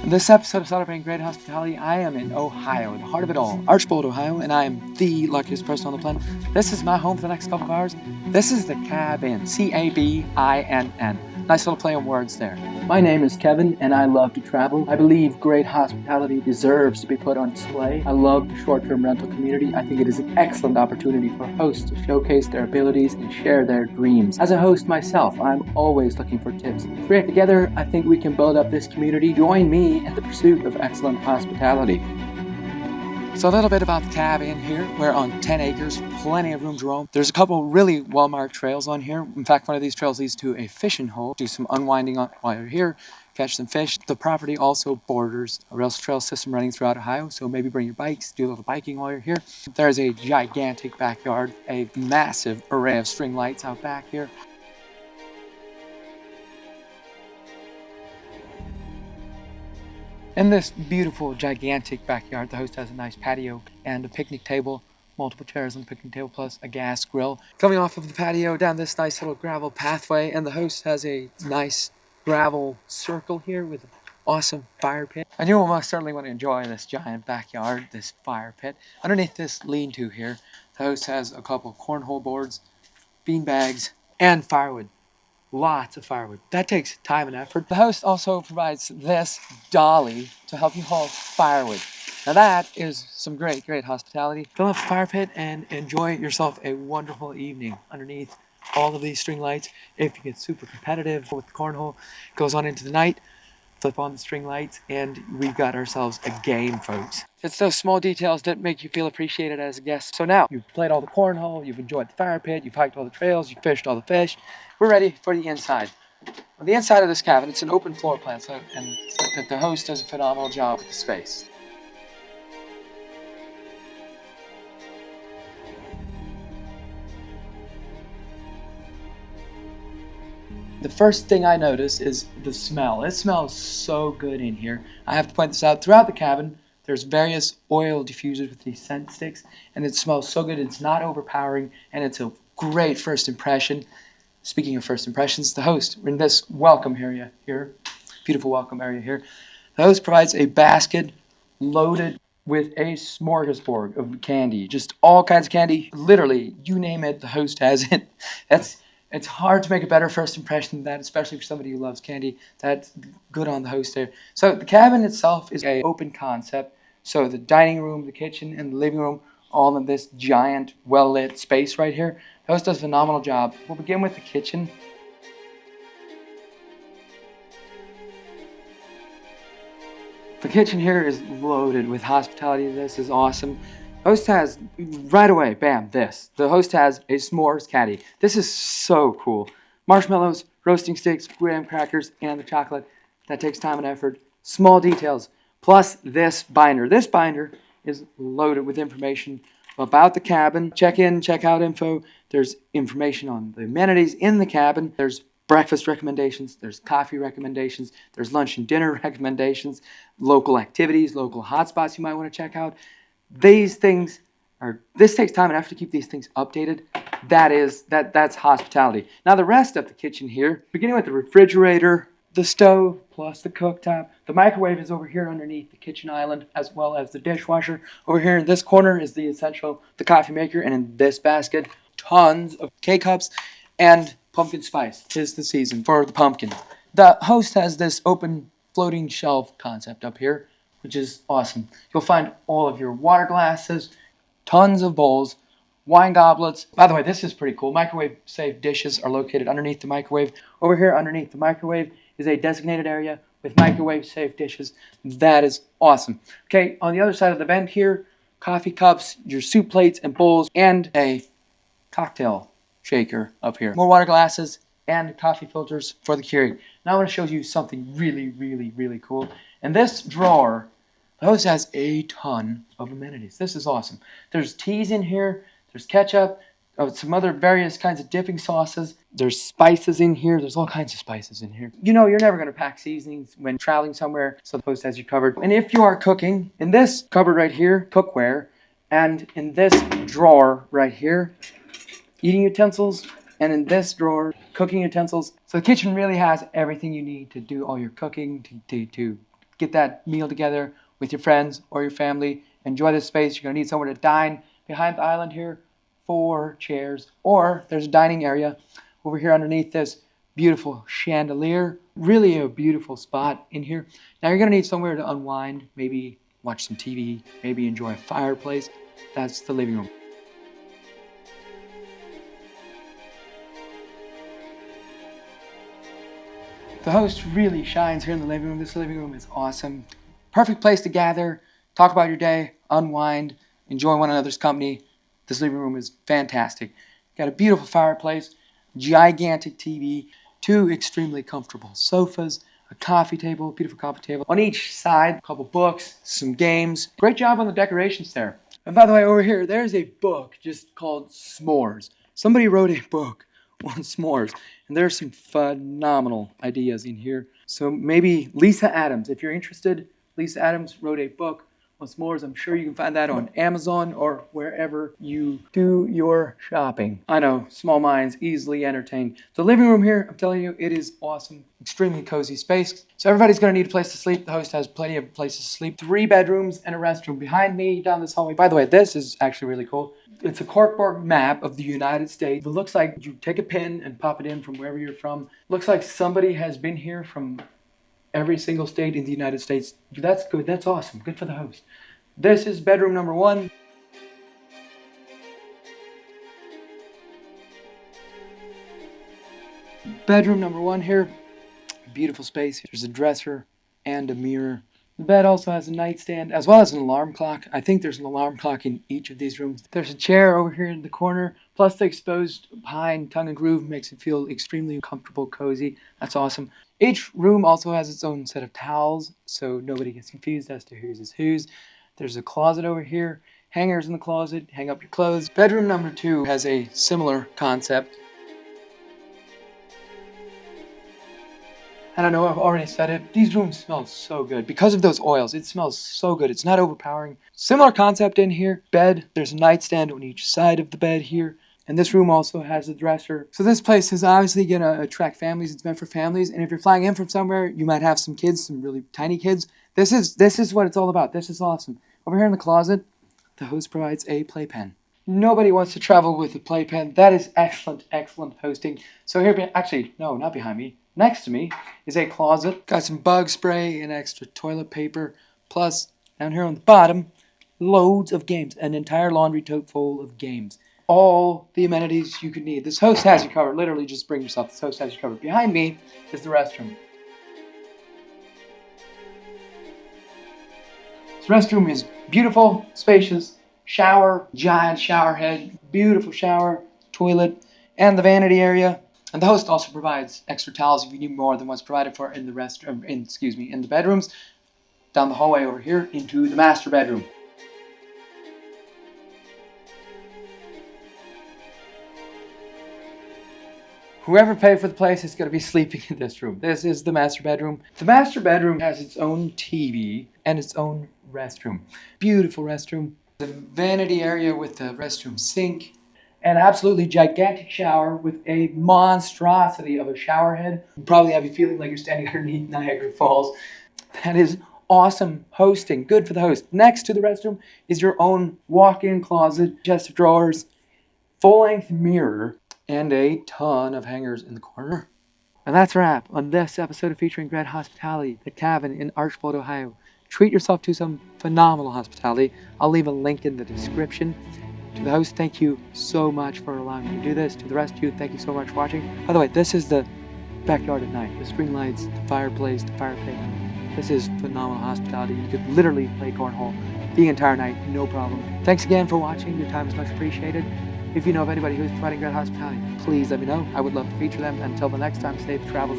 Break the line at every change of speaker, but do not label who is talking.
In this episode of Celebrating Great Hospitality, I am in Ohio, in the heart of it all, Archbold, Ohio, and I am the luckiest person on the planet. This is my home for the next couple of hours. This is the CabInn, C-A-B-I-N-N. Nice little play on words there.
My name is Kevin, and I love to travel. I believe great hospitality deserves to be put on display. I love the short-term rental community. I think it is an excellent opportunity for hosts to showcase their abilities and share their dreams. As a host myself, I'm always looking for tips. Together, I think we can build up this community. Join me in the pursuit of excellent hospitality.
So a little bit about the CabInn here. We're on 10 acres, plenty of room to roam. There's a couple really well-marked trails on here. In fact, one of these trails leads to a fishing hole. Do some unwinding while you're here, catch some fish. The property also borders a rail trail system running throughout Ohio, so maybe bring your bikes, do a little biking while you're here. There's a gigantic backyard, a massive array of string lights out back here. In this beautiful, gigantic backyard, the host has a nice patio and a picnic table, multiple chairs on the picnic table, plus a gas grill. Coming off of the patio down this nice little gravel pathway, and the host has a nice gravel circle here with an awesome fire pit. And you will most certainly want to enjoy this giant backyard, this fire pit. Underneath this lean-to here, the host has a couple of cornhole boards, bean bags, and firewood. Lots of firewood. That takes time and effort. The host also provides this dolly to help you haul firewood. Now that is some great hospitality. Fill up the fire pit and enjoy yourself a wonderful evening underneath all of these string lights. If you get super competitive with the cornhole, it goes on into the night. Flip on the string lights, and we've got ourselves a game, folks. It's those small details that make you feel appreciated as a guest. So now, you've played all the cornhole, you've enjoyed the fire pit, you've hiked all the trails, you've fished all the fish. We're ready for the inside. On the inside of this cabin, it's an open floor plan, and the host does a phenomenal job with the space. The first thing I notice is the smell. It smells so good in here. I have to point this out. Throughout the cabin, there's various oil diffusers with these scent sticks, and it smells so good. It's not overpowering, and it's a great first impression. Speaking of first impressions, the host, we're in this welcome area here, beautiful welcome area here. The host provides a basket loaded with a smorgasbord of candy, just all kinds of candy. Literally, you name it, the host has it. It's hard to make a better first impression than that, especially for somebody who loves candy. That's good on the host there. So the cabin itself is an open concept. So the dining room, the kitchen, and the living room, all in this giant, well-lit space right here. The host does a phenomenal job. We'll begin with the kitchen. The kitchen here is loaded with hospitality. This is awesome. Host has, right away, bam, this. The host has a s'mores caddy. This is so cool. Marshmallows, roasting sticks, graham crackers, and the chocolate. That takes time and effort. Small details. Plus this binder. This binder is loaded with information about the cabin. Check-in, check-out info. There's information on the amenities in the cabin. There's breakfast recommendations. There's coffee recommendations. There's lunch and dinner recommendations. Local activities, local hotspots you might want to check out. This takes time and effort to keep these things updated. That's hospitality. Now the rest of the kitchen here, beginning with the refrigerator, the stove, plus the cooktop. The microwave is over here underneath the kitchen island, as well as the dishwasher. Over here in this corner is the coffee maker, and in this basket, tons of K-cups and pumpkin spice. 'Tis the season for the pumpkin. The host has this open floating shelf concept up here, which is awesome. You'll find all of your water glasses, tons of bowls, wine goblets. By the way, this is pretty cool. Microwave-safe dishes are located underneath the microwave. Over here underneath the microwave is a designated area with microwave-safe dishes. That is awesome. Okay, on the other side of the vent here, coffee cups, your soup plates and bowls, and a cocktail shaker up here. More water glasses and coffee filters for the Keurig. Now I want to show you something really cool. In this drawer, the host has a ton of amenities. This is awesome. There's teas in here. There's ketchup. Some other various kinds of dipping sauces. There's spices in here. There's all kinds of spices in here. You know you're never going to pack seasonings when traveling somewhere, so the host has you covered. And if you are cooking, in this cupboard right here, cookware, and in this drawer right here, eating utensils, and in this drawer, cooking utensils. So the kitchen really has everything you need to do all your cooking, to get that meal together with your friends or your family. Enjoy this space. You're going to need somewhere to dine. Behind the island here, 4 chairs, or there's a dining area over here underneath this beautiful chandelier. Really a beautiful spot in here. Now you're going to need somewhere to unwind, maybe watch some TV, maybe enjoy a fireplace. That's the living room. The host really shines here in the living room. This living room is awesome. Perfect place to gather, talk about your day, unwind, enjoy one another's company. This living room is fantastic. Got a beautiful fireplace, gigantic TV, 2 extremely comfortable sofas, a coffee table, beautiful coffee table. On each side, a couple books, some games. Great job on the decorations there. And by the way, over here, there's a book just called S'mores. Somebody wrote a book on s'mores, and there's some phenomenal ideas in here. So maybe Lisa Adams, if you're interested, Lisa Adams wrote a book on s'mores. I'm sure you can find that on Amazon or wherever you do your shopping. I know, small minds easily entertained. The living room here, I'm telling you, it is awesome. Extremely cozy space. So everybody's going to need a place to sleep. The host has plenty of places to sleep. 3 bedrooms and a restroom behind me down this hallway. By the way, this is actually really cool. It's a corkboard map of the United States. It looks like you take a pin and pop it in from wherever you're from. Looks like somebody has been here from every single state in the United States. That's good. That's awesome. Good for the host. This is bedroom number 1. Bedroom number 1 here. Beautiful space. There's a dresser and a mirror. The bed also has a nightstand as well as an alarm clock. I think there's an alarm clock in each of these rooms. There's a chair over here in the corner. Plus the exposed pine tongue and groove makes it feel extremely comfortable, cozy. That's awesome. Each room also has its own set of towels, so nobody gets confused as to whose is whose. There's a closet over here. Hangers in the closet. Hang up your clothes. Bedroom number 2 has a similar concept. And I know I've already said it, these rooms smell so good. Because of those oils, it smells so good. It's not overpowering. Similar concept in here. Bed, there's a nightstand on each side of the bed here. And this room also has a dresser. So this place is obviously going to attract families. It's meant for families. And if you're flying in from somewhere, you might have some kids, some really tiny kids. This is what it's all about. This is awesome. Over here in the closet, the host provides a playpen. Nobody wants to travel with a playpen. That is excellent, excellent hosting. So here, actually, no, not behind me. Next to me is a closet. Got some bug spray and extra toilet paper. Plus, down here on the bottom, loads of games. An entire laundry tote full of games. All the amenities you could need. This host has you covered. Literally, just bring yourself. This host has you covered. Behind me is the restroom. This restroom is beautiful, spacious, shower, giant shower head, beautiful shower, toilet, and the vanity area. And the host also provides extra towels if you need more than what's provided for in the in the bedrooms. Down the hallway over here into the master bedroom. Whoever paid for the place is going to be sleeping in this room. This is the master bedroom. The master bedroom has its own TV and its own restroom. Beautiful restroom. The vanity area with the restroom sink. An absolutely gigantic shower with a monstrosity of a shower head. You probably have you feeling like you're standing underneath Niagara Falls. That is awesome hosting. Good for the host. Next to the restroom is your own walk-in closet, chest of drawers, full-length mirror, and a ton of hangers in the corner. And that's a wrap on this episode of Featuring Great Hospitality, the cabin in Archbold, Ohio. Treat yourself to some phenomenal hospitality. I'll leave a link in the description. To the host, thank you so much for allowing me to do this. To the rest of you, thank you so much for watching. By the way, this is the backyard at night. The string lights, the fireplace, the fire pit. This is phenomenal hospitality. You could literally play cornhole the entire night, no problem. Thanks again for watching. Your time is much appreciated. If you know of anybody who's providing great hospitality, please let me know. I would love to feature them. Until the next time, safe travels.